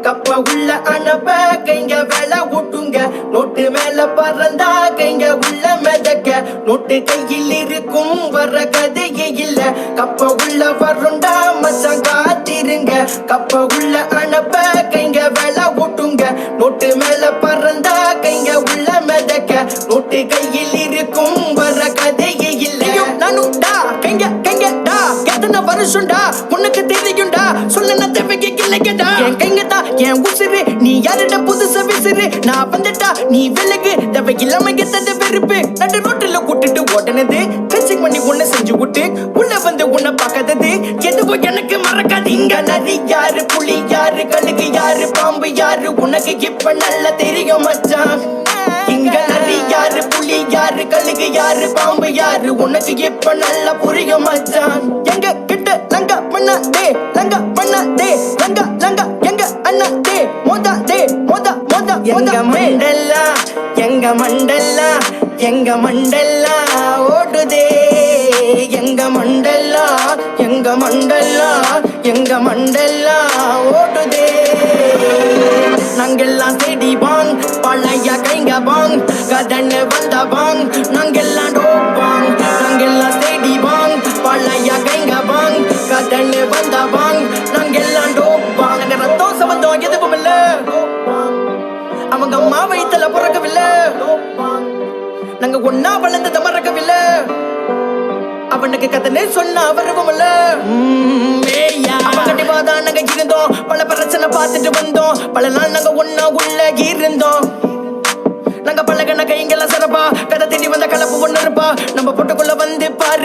கப்ப உள்ள அனுப்ப கைங்க வேலை விட்டுங்க நோட்டு மேல பறந்தா கைங்க உள்ள மிதக்க நோட்டு கையில் இருக்கும் வர கதையே இல்ல கப்ப உள்ள வருண்டா மச்சான் காத்திருங்க கப்ப உள்ள அனுப்ப கைங்க வேலை விட்டுங்க நோட்டு மேல பறந்தா கைங்க உள்ள மிதக்க நோட்டு கையில் இருக்கும் வர கதையே இல்ல நானும்டா கைங்க கைங்கடா எத்தனை வருஷம்டா உனக்கு தெரியும்டா சொல்ல தேவைக்கு இல்லையடா என் கைங்கடா என் உசுறு நீ யாருடா புதுசா விசுறு நான் வந்துட்டா நீ விலகு தேவை இல்லாம எத்தது வெறுப்பு நடு ரோட்டில் கூட்டிட்டு ஓடனது ட்ரெஸ்ஸிங் பண்ணி ஒண்ணு செஞ்சு விட்டு உள்ள வந்து உன்னை பார்க்காதது எதுவும் எனக்கு மறக்காது இங்க நரி யாரு புலி யாரு கழுகு யாரு பாம்பு யாரு உனக்கு இப்ப நல்லா தெரியும் மச்சான் இங்க நரி யாரு புலி யாரு கழுகு யாரு பாம்பு யாரு உனக்கு இப்ப நல்லா புரியும் மச்சான் எங்க கிட்ட லங்கா பண்ணாதே லங்கா பண்ணாதே லங்கா லங்கா எங்க அண்ணாதே மோதாதே மோதா மோதா எங்க மண்டல்லா எங்க மண்டல்லா எங்க மண்டல்லா ஓடுதே எங்க மண்டல்லா எங்க மண்டல்லா எங்க மண்டல்லா ஓடுதே நாங்கெல்லாம் தேடி வாங் பழைய கைங்க வாங் கதன்னு வந்த வாங் நாங்கெல்லாம் டோப்பாங் நாங்கெல்லாம் தேடி வாங் பழைய கைங்க வாங் கதன்னு வந்த வாங் நாங்கெல்லாம் டோப்பாங் நாங்க ரத்தம் சம்பந்தம் எதுவும் இல்ல அவங்க அம்மா வயித்துல பிறக்கவில்லை நாங்க ஒன்னா வளர்ந்தத மறக்கவில்லை அவனுக்கு கதனே சொன்ன அவருவும் இல்ல கண்டிப்பாதான் நாங்க இருந்தோம் பல பிரச்சனை பார்த்துட்டு வந்தோம் பல நாள் நாங்க ஒன்னா உள்ள இருந்தோம் நாங்க பழகன கைங்கெல்லாம் சிறப்பா கதை தேடி வந்த கலப்பு ஒண்ணு இருப்பா நம்ம பொட்டுக்குள்ள வந்து பாரு